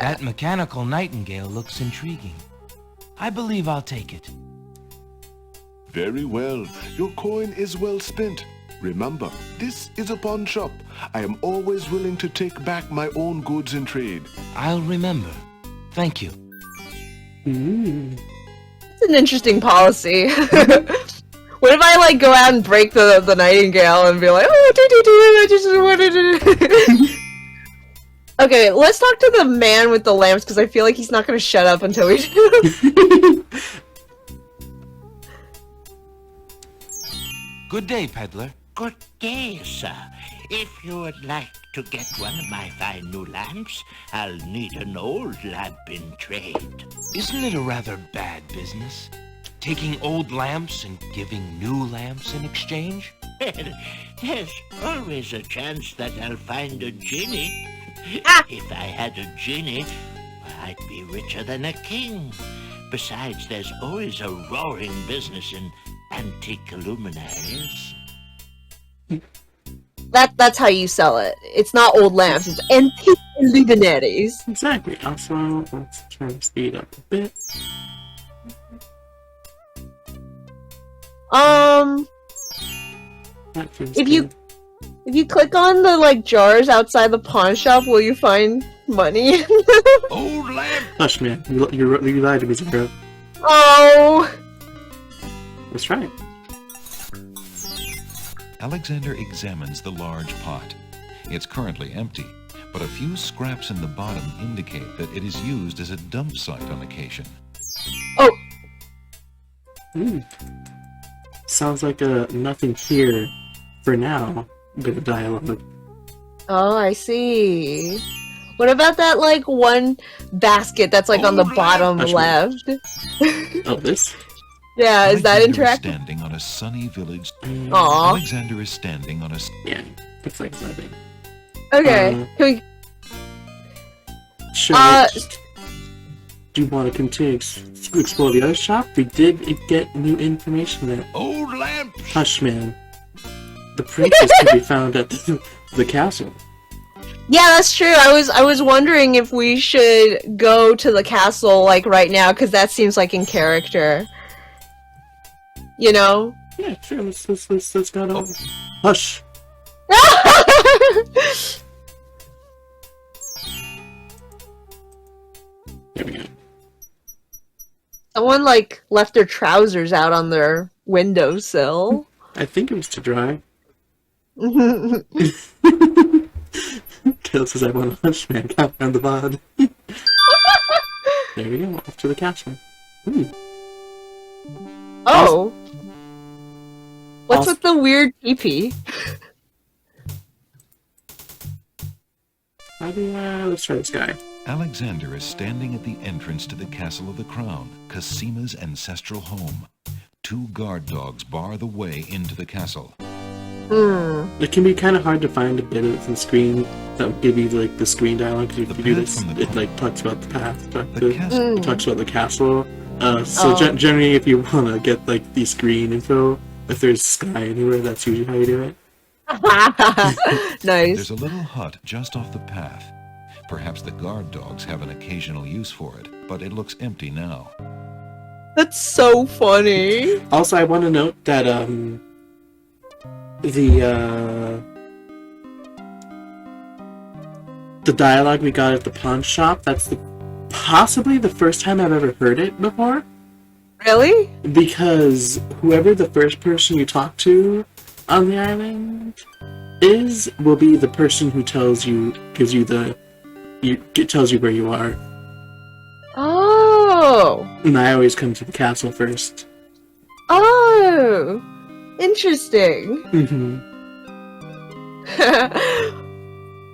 That mechanical nightingale looks intriguing. I believe I'll take it. Very well. Your coin is well spent. Remember, this is a pawn shop. I am always willing to take back my own goods in trade. I'll remember. Thank you. It's an interesting policy. What if I, like, go out and break the nightingale and be like, oh, I just wanted to... Okay, let's talk to the man with the lamps, because I feel like he's not going to shut up until we do. Good day, peddler. Good day, sir. If you would like to get one of my fine new lamps, I'll need an old lamp in trade. Isn't it a rather bad business? Taking old lamps and giving new lamps in exchange? There's always a chance that I'll find a genie. If I had a genie, I'd be richer than a king. Besides, there's always a roaring business in antique luminaries. That's how you sell it. It's not old lamps, it's antique luminaries. Exactly. Also, let's try to speed up a bit. If you click on the, like, jars outside the pawn shop, will you find money? Old lamp! Hush, man. You lied to me, Zero. Oh! Let's try it. Alexander examines the large pot. It's currently empty, but a few scraps in the bottom indicate that it is used as a dump site on occasion. Oh! Sounds like a nothing here for now bit of dialogue. Oh, I see. What about that, like, one basket that's, like, on the bottom left? Oh, this? Yeah, is that interactive? Standing on a sunny village. Aww. Alexander is standing on a... Yeah, looks like something. Okay, can we... Sure. Do you want to continue to explore the other shop? We did get new information there. Old lamp! Hush, man. The princess can be found at the castle. Yeah, that's true. I was wondering if we should go to the castle, like, right now, because that seems like in character. You know? Yeah, sure. Let's go to... Hush! There we go. Someone, like, left their trousers out on their windowsill. I think it was to dry. Tail says I want a hush, man. Count down the VOD. There we go. Off to the castle. Oh! What's with the weird teepee? Let's try this guy. Alexander is standing at the entrance to the Castle of the Crown, Cassima's ancestral home. 2 guard dogs bar the way into the castle. It can be kind of hard to find a bit of the screen that will give you, like, the screen dialogue. If you do this, it, like, talks about the path. It talks about the castle. Generally, if you want to get, like, the screen info, if there's sky anywhere, that's usually how you do it. Nice. There's a little hut just off the path. Perhaps the guard dogs have an occasional use for it, but it looks empty now. That's so funny. Also, I want to note that, the dialogue we got at the pawn shop, that's possibly the first time I've ever heard it before. Really? Because whoever the first person you talk to on the island will be the person who tells you where you are. Oh! And I always come to the castle first. Oh! Interesting.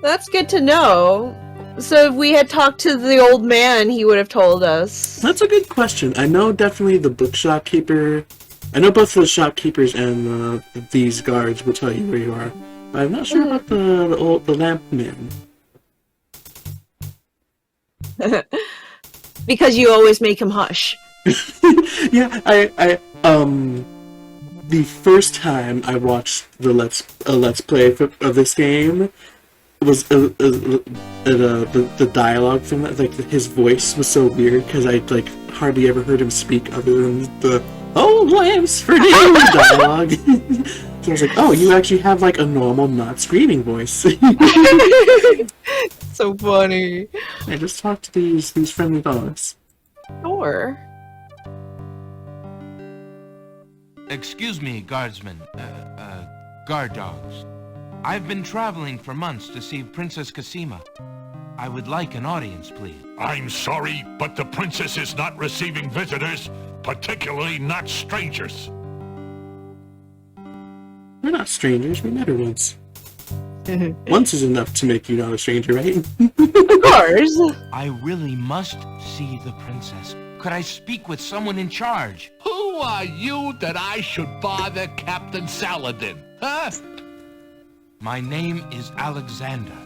That's good to know. So if we had talked to the old man, he would have told us. That's a good question. I know definitely the bookshop keeper. I know both the shopkeepers and these guards will tell you where you are. But I'm not sure about the lamp man. Because you always make him hush. Yeah, the first time I watched the let's play of this game, was the dialogue from that, like his voice was so weird because I like hardly ever heard him speak other than the "old lamps for new" dialogue. So I was like, oh, you actually have like a normal, not screaming voice. So funny. I just talked to these friendly dogs. Sure. Excuse me, guardsmen. Guard dogs. I've been traveling for months to see Princess Cassima. I would like an audience, please. I'm sorry, but the princess is not receiving visitors, particularly not strangers. We're not strangers, we met her once. Once is enough to make you not a stranger, right? Of course. I really must see the princess. Could I speak with someone in charge? Who are you that I should bother Captain Saladin, huh? My name is Alexander.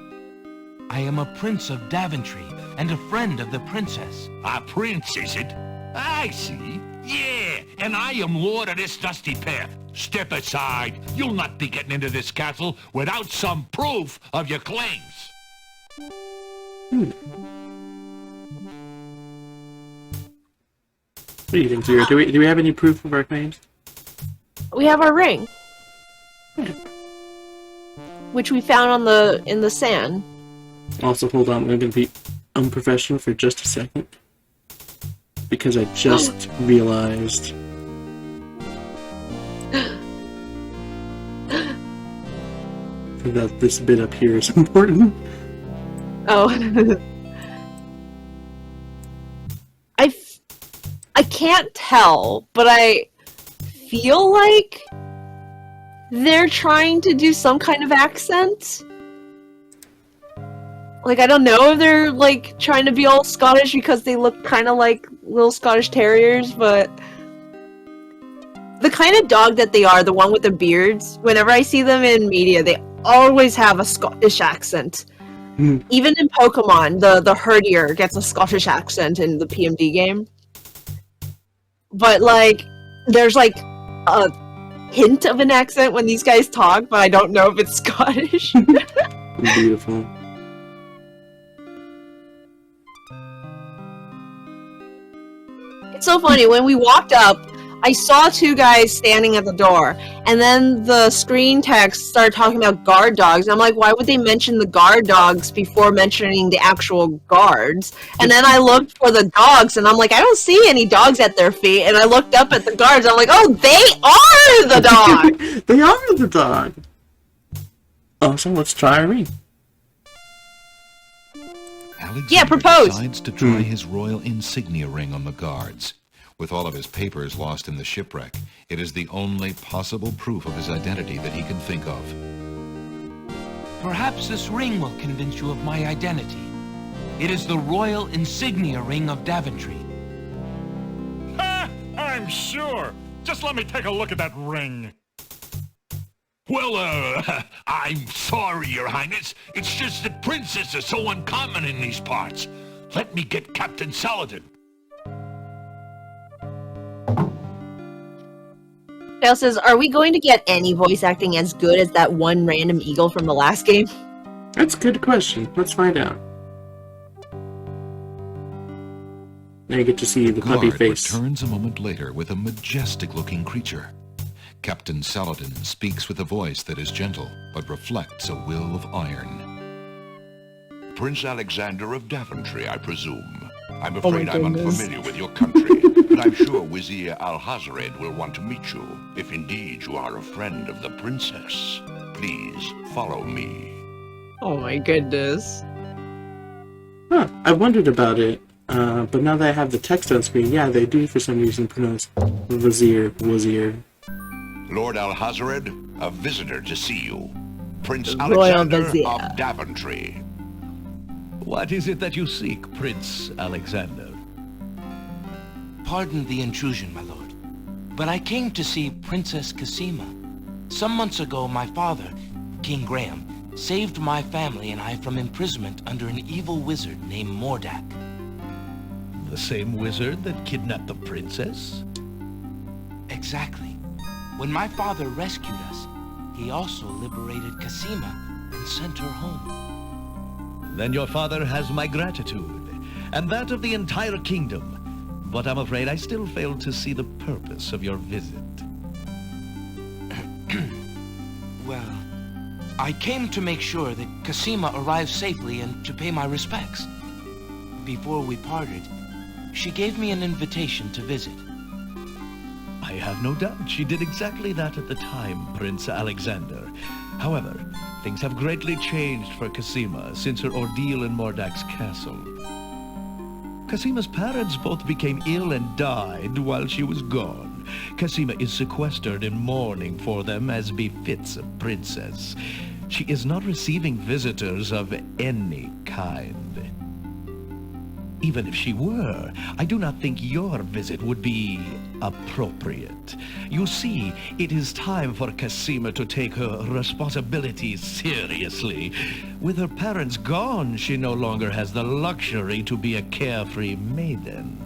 I am a prince of Daventry and a friend of the princess. A prince, is it? I see. Yeah, and I am lord of this dusty path. Step aside. You'll not be getting into this castle without some proof of your claims. What do you think, Zero? Do we have any proof of our claims? We have our ring. Which we found in the sand. Also, hold on, I'm gonna be unprofessional for just a second. Because I just realized... that this bit up here is important. Oh. I can't tell, but I feel like they're trying to do some kind of accent. Like, I don't know if they're, like, trying to be all Scottish because they look kind of like little Scottish terriers, but the kind of dog that they are, the one with the beards, whenever I see them in media, they always have a Scottish accent. Even in Pokemon, the herdier gets a Scottish accent in the PMD game. But, like, there's, like, a hint of an accent when these guys talk, but I don't know if it's Scottish. Beautiful. It's so funny, when we walked up, I saw two guys standing at the door, and then the screen text started talking about guard dogs. I'm like, why would they mention the guard dogs before mentioning the actual guards? And then I looked for the dogs, and I'm like, I don't see any dogs at their feet. And I looked up at the guards, I'm like, oh, they are the dog! They are the dog! Oh, so let's try a ring. Alexander propose. decides to try his royal insignia ring on the guards. With all of his papers lost in the shipwreck, it is the only possible proof of his identity that he can think of. Perhaps this ring will convince you of my identity. It is the royal insignia ring of Daventry. Ha! I'm sure. Just let me take a look at that ring. Well, I'm sorry, Your Highness. It's just that princes are so uncommon in these parts. Let me get Captain Saladin. Dale says, are we going to get any voice acting as good as that one random eagle from the last game? That's a good question. Let's find out. Now you get to see the puppy Guard face. returns a moment later with a majestic-looking creature. Captain Saladin speaks with a voice that is gentle, but reflects a will of iron. Prince Alexander of Daventry, I presume. I'm afraid I'm unfamiliar with your country, but I'm sure Wazir Al-Hazred will want to meet you, if indeed you are a friend of the princess. Please follow me. Oh my goodness. Huh, I wondered about it, but now that I have the text on screen, yeah, they do for some reason pronounce Wazir. Lord Al-Hazred, a visitor to see you. Prince Royal Alexander Vizier. of Daventry. What is it that you seek, Prince Alexander? Pardon the intrusion, my lord, but I came to see Princess Cassima. Some months ago, my father, King Graham, saved my family and I from imprisonment under an evil wizard named Mordak. The same wizard that kidnapped the princess? Exactly. When my father rescued us, he also liberated Cassima and sent her home. Then your father has my gratitude, and that of the entire kingdom. But I'm afraid I still fail to see the purpose of your visit. Well, I came to make sure that Cassima arrived safely and to pay my respects. Before we parted, she gave me an invitation to visit. I have no doubt she did exactly that at the time, Prince Alexander. However, things have greatly changed for Cassima since her ordeal in Mordak's castle. Cassima's parents both became ill and died while she was gone. Cassima is sequestered in mourning for them as befits a princess. She is not receiving visitors of any kind. Even if she were, I do not think your visit would be appropriate. You see, it is time for Cassima to take her responsibilities seriously. With her parents gone, she no longer has the luxury to be a carefree maiden.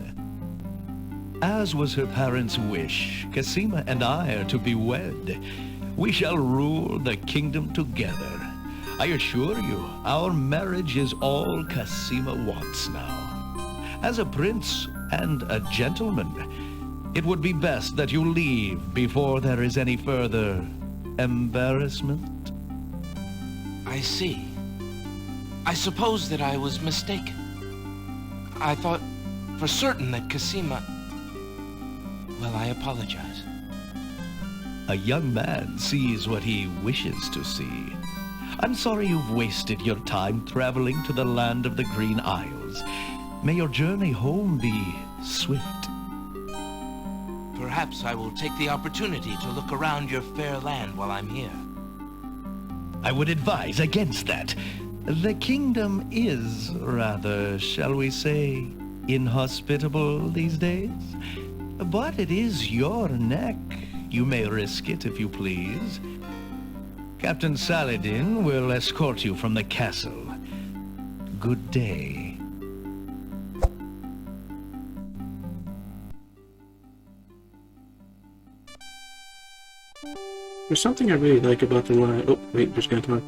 As was her parents' wish, Cassima and I are to be wed. We shall rule the kingdom together. I assure you, our marriage is all Cassima wants now. As a prince and a gentleman, it would be best that you leave before there is any further embarrassment. I see. I suppose that I was mistaken. I thought for certain that Cassima... Well, I apologize. A young man sees what he wishes to see. I'm sorry you've wasted your time traveling to the land of the Green Isles. May your journey home be swift. Perhaps I will take the opportunity to look around your fair land while I'm here. I would advise against that. The kingdom is rather, shall we say, inhospitable these days. But it is your neck. You may risk it if you please. Captain Saladin will escort you from the castle. Good day. There's something I really like about the line. Oh, wait, there's gonna talk.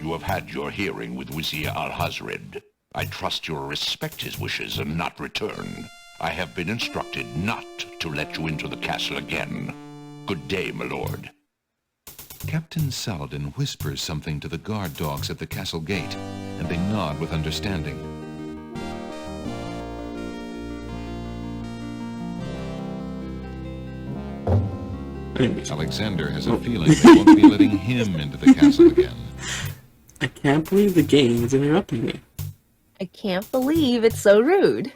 You have had your hearing with Vizier Alhazred. I trust you will respect his wishes and not return. I have been instructed not to let you into the castle again. Good day, my lord. Captain Saladin whispers something to the guard dogs at the castle gate, and they nod with understanding. Alexander has a feeling they won't be letting him into the castle again. I can't believe the game is interrupting me. I can't believe it's so rude.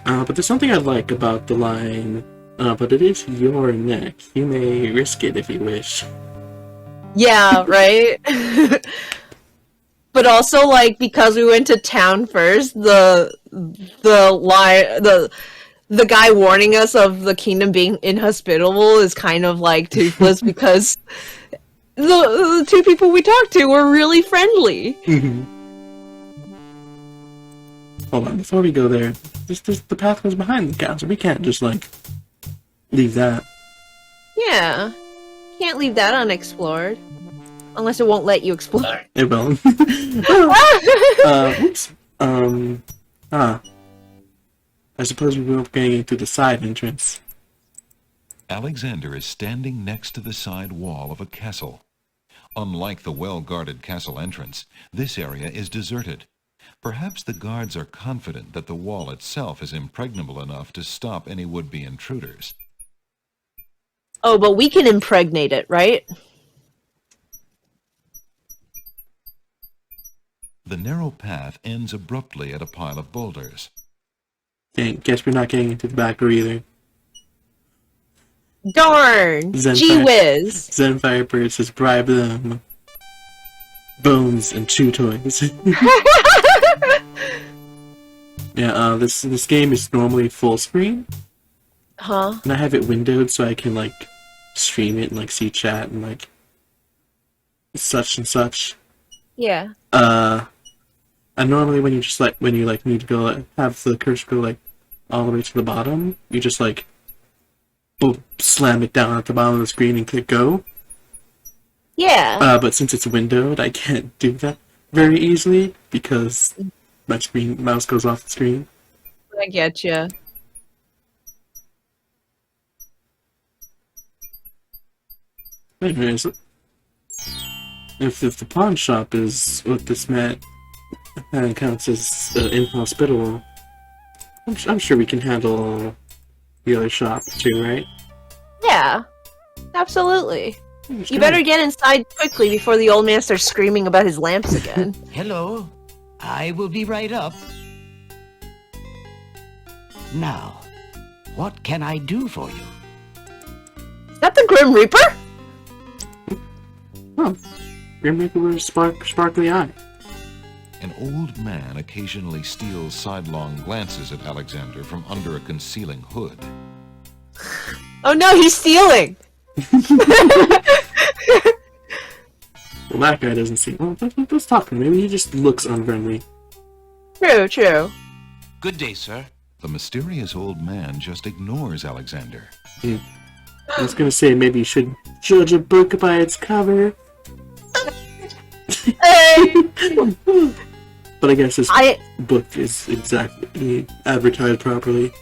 But there's something I like about the line, but it is your neck. You may risk it if you wish. Yeah, right? But also, like, because we went to town first, the guy warning us of the kingdom being inhospitable is kind of like toothless because the two people we talked to were really friendly. Hold on, before we go there, the path goes behind the castle. We can't just, like, leave that. Yeah. Can't leave that unexplored. Unless it won't let you explore. It will. Oops. I suppose we won't be getting to the side entrance. Alexander is standing next to the side wall of a castle. Unlike the well-guarded castle entrance, this area is deserted. Perhaps the guards are confident that the wall itself is impregnable enough to stop any would-be intruders. Oh, but we can impregnate it, right? The narrow path ends abruptly at a pile of boulders. Dang, guess we're not getting into the back door either. Darn! Gee whiz! Zenfire Bird says bribe them. Bones and chew toys. Yeah, this game is normally full screen. Huh? And I have it windowed so I can, like, stream it and, like, see chat and, like, such and such. Yeah. And normally when you just, like, need to go, like, have the cursor go, like, all the way to the bottom, you just, like, boom, slam it down at the bottom of the screen and click go. Yeah. But since it's windowed, I can't do that. very easily because my mouse goes off the screen. I get you. Anyways, if the pawn shop is what this man counts as inhospitable, I'm sure we can handle the other shop too, right? Yeah, absolutely. You Sure. better get inside quickly before the old man starts screaming about his lamps again. Hello, I will be right up. Now, what can I do for you? Is that the Grim Reaper? Oh, Grim Reaper with a sparkly eye. An old man occasionally steals sidelong glances at Alexander from under a concealing hood. Oh no, he's stealing! Well, that guy doesn't see. Well, let's talk to him. Maybe he just looks unfriendly. True, true. Good day, sir. The mysterious old man just ignores Alexander. I was gonna say maybe you should judge a book by its cover. Hey! But I guess this book is exactly advertised properly.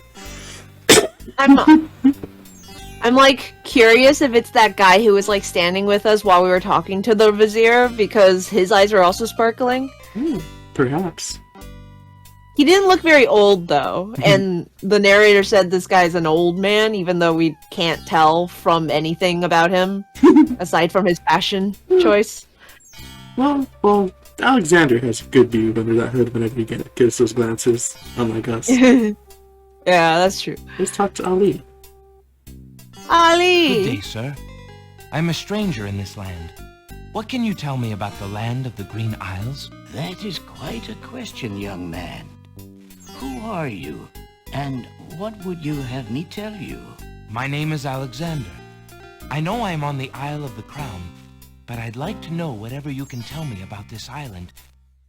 I'm like curious if it's that guy who was like standing with us while we were talking to the vizier because his eyes are also sparkling. Perhaps. He didn't look very old though, and the narrator said this guy's an old man, even though we can't tell from anything about him aside from his fashion choice. Well, Alexander has a good view under that hood whenever he gets those glances, unlike us. Yeah, that's true. Let's talk to Ali. Ali! Good day, sir. I'm a stranger in this land. What can you tell me about the land of the Green Isles? That is quite a question, young man. Who are you, and what would you have me tell you? My name is Alexander. I know I'm on the Isle of the Crown, but I'd like to know whatever you can tell me about this island,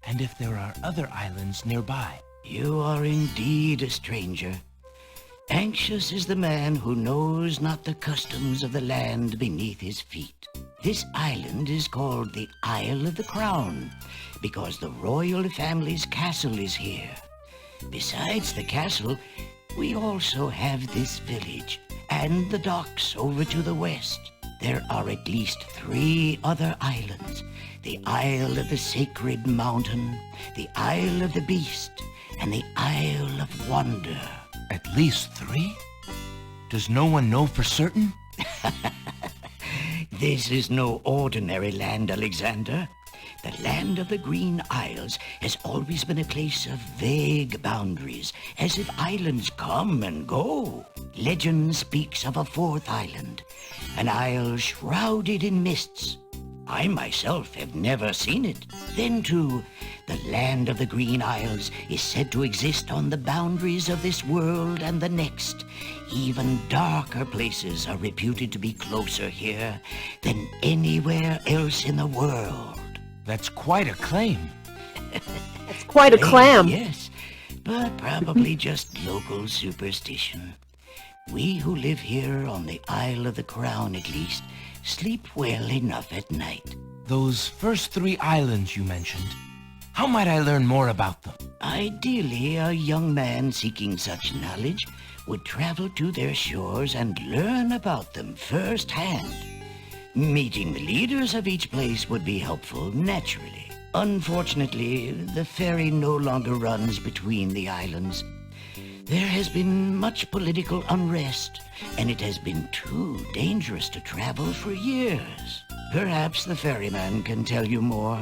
and if there are other islands nearby. You are indeed a stranger. Anxious is the man who knows not the customs of the land beneath his feet. This island is called the Isle of the Crown, because the royal family's castle is here. Besides the castle, we also have this village, and the docks over to the west. There are at least 3 other islands. The Isle of the Sacred Mountain, the Isle of the Beast, and the Isle of Wonder. At least 3? Does no one know for certain? This is no ordinary land, Alexander. The land of the Green Isles has always been a place of vague boundaries, as if islands come and go. Legend speaks of a 4th island, an isle shrouded in mists. I myself have never seen it. Then, too, the land of the Green Isles is said to exist on the boundaries of this world and the next. Even darker places are reputed to be closer here than anywhere else in the world. That's quite a claim. That's quite a clam. Yes, but probably just local superstition. We who live here on the Isle of the Crown, at least, sleep well enough at night. Those first 3 islands you mentioned, how might I learn more about them? Ideally, a young man seeking such knowledge would travel to their shores and learn about them firsthand. Meeting the leaders of each place would be helpful, naturally. Unfortunately, the ferry no longer runs between the islands. There has been much political unrest, and it has been too dangerous to travel for years. Perhaps the ferryman can tell you more.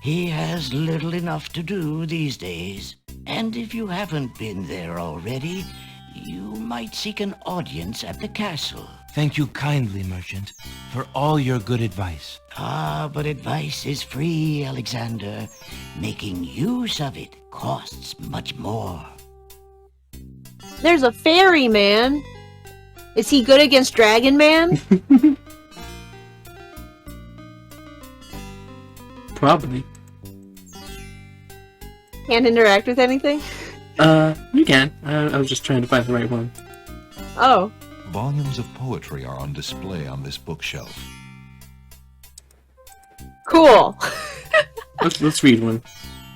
He has little enough to do these days. And if you haven't been there already, you might seek an audience at the castle. Thank you kindly, merchant, for all your good advice. Ah, but advice is free, Alexander. Making use of it costs much more. There's a fairy man. Is he good against Dragon Man? Probably. Can't interact with anything? You can. I was just trying to find the right one. Oh. Volumes of poetry are on display on this bookshelf. Cool. Let's read one.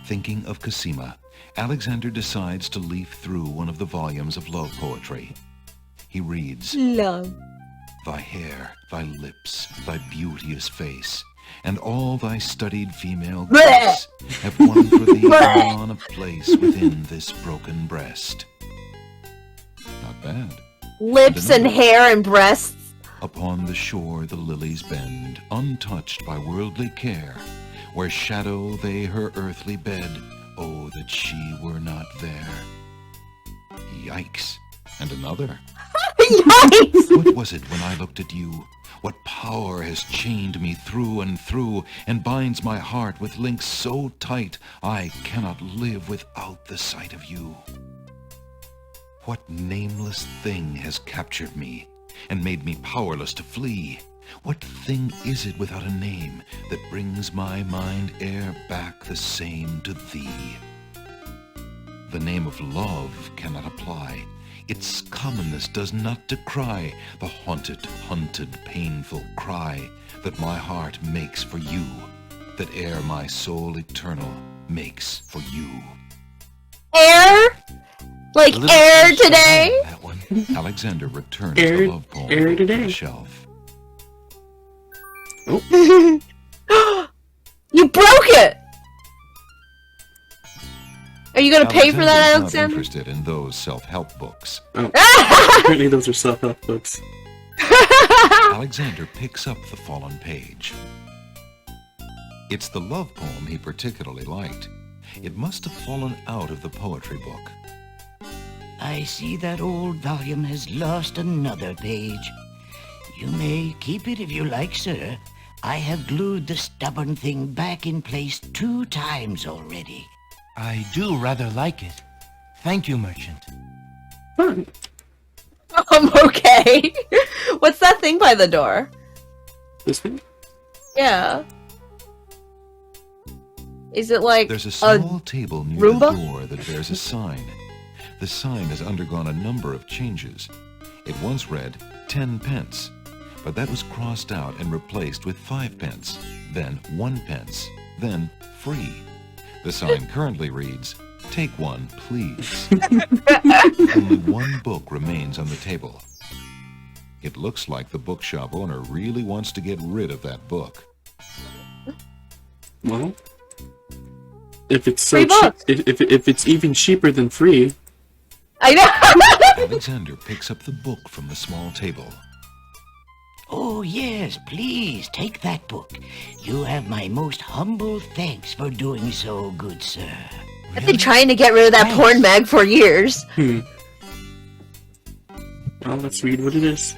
Thinking of Cassima, Alexander decides to leaf through one of the volumes of love poetry. He reads, Love. Thy hair, thy lips, thy beauteous face, and all thy studied female grace have won for thee on a place within this broken breast. Not bad. Lips and hair and breasts. Upon the shore the lilies bend, untouched by worldly care, where shadow they her earthly bed, oh, that she were not there. Yikes. And another. Yikes! What was it when I looked at you? What power has chained me through and through, and binds my heart with links so tight, I cannot live without the sight of you? What nameless thing has captured me, and made me powerless to flee? What thing is it without a name, that brings my mind e'er back the same to thee? The name of love cannot apply. Its commonness does not decry the haunted, hunted, painful cry that my heart makes for you, that e'er my soul eternal makes for you. Air? Like air today? That one. Alexander returns Air- the love poem air to today. the shelf. You broke it! Are you gonna pay for that, Alexander is not Alexander? interested in those self-help books. Apparently those are self-help books. Alexander picks up the fallen page. It's the love poem he particularly liked. It must have fallen out of the poetry book. I see that old volume has lost another page. You may keep it if you like, sir. I have glued the stubborn thing back in place 2 times already. I do rather like it. Thank you, merchant. Fun. I'm okay. What's that thing by the door? This thing? Yeah. Is it like There's a small table near Roomba? the door that bears a sign. The sign has undergone a number of changes. It once read 10 pence, but that was crossed out and replaced with 5 pence, then 1 pence, then free. The sign currently reads, Take one, please. Only one book remains on the table. It looks like the bookshop owner really wants to get rid of that book. Well, if it's so Free books. cheap, if it's even cheaper than free, I know. Alexander picks up the book from the small table. Oh, yes, please, take that book. You have my most humble thanks for doing so, good sir. I've been trying to get rid of that porn mag for years. well, let's read what it is.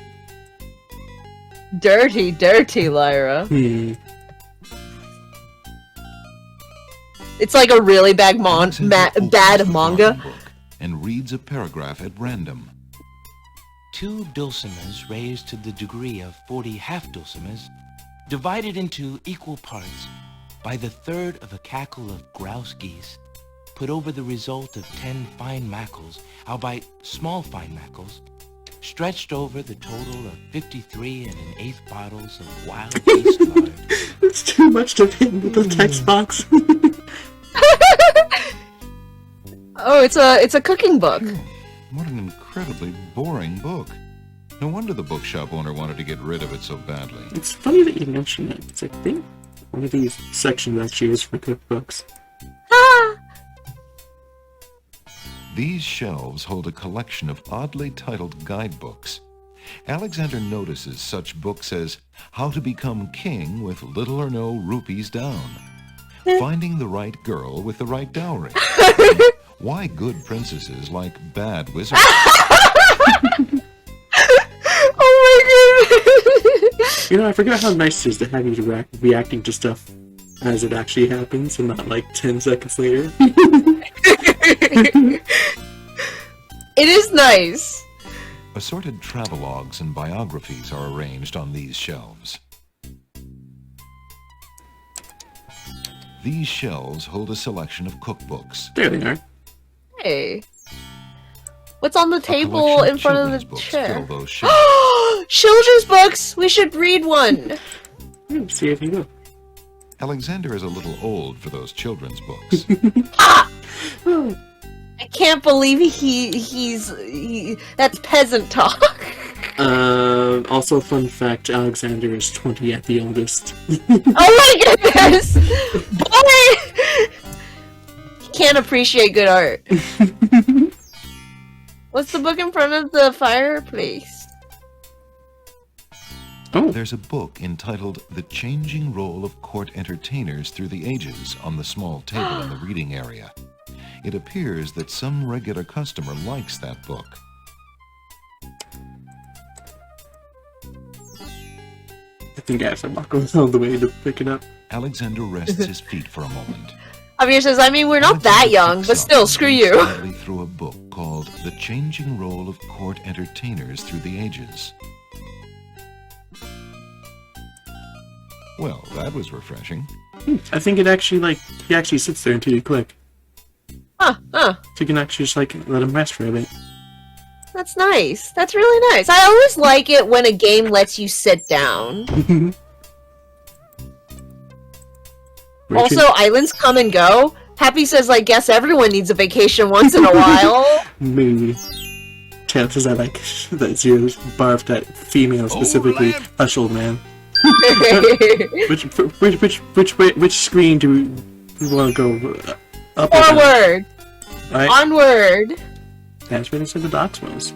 Dirty, dirty Lyra. It's like a really bad Alexander opens bad the manga. book and reads a paragraph at random. 2 dulcimers raised to the degree of 40 half-dulcimers, divided into equal parts by the third of a cackle of grouse geese, put over the result of 10 fine mackles, albeit small fine mackles, stretched over the total of 53 1/8 bottles of wild geese lard. It's too much to fit into the text box. Oh, it's a cooking book. What an incredibly boring book. No wonder the bookshop owner wanted to get rid of it so badly. It's funny that you mention it. It's, I think, one of these sections actually is for cookbooks. Ah! These shelves hold a collection of oddly titled guidebooks. Alexander notices such books as How to Become King with Little or No Rupees Down, Finding the Right Girl with the Right Dowry, and Why Good Princesses Like Bad Wizards. Oh my god! You know, I forgot how nice it is to have you reacting to stuff as it actually happens and not like 10 seconds later. It is nice. Assorted travelogues and biographies are arranged on these shelves. These shelves hold a selection of cookbooks. There they are. Hey. What's on the A table collection in front of children's the books chair? fill those shelves. Children's books! We should read one! See if you go. Alexander is a little old for those children's books. I can't believe that's peasant talk. Also, fun fact: Alexander is 20 at the oldest. Oh my goodness! Boy! He can't appreciate good art. What's the book in front of the fireplace? Oh. There's a book entitled The Changing Role of Court Entertainers Through the Ages on the small table in the reading area. It appears that some regular customer likes that book. I think I have to walk all the way to pick it up. Alexander rests his feet for a moment. Javier says, I mean, we're not that young, but still, screw you. Quietly through a book called The Changing Role of Court Entertainers Through the Ages. Well, that was refreshing. I think it actually, he actually sits there until you click. Huh. So you can actually just, let him rest for a bit. That's nice. That's really nice. I always like it when a game lets you sit down. Also, islands come and go. Happy says, I guess everyone needs a vacation once in a while. Maybe. Chances are, that Zero's barfed at female specifically. Hush, old man. Which screen do we want to go up? Forward! Right? Onward! That's where they said the dots was.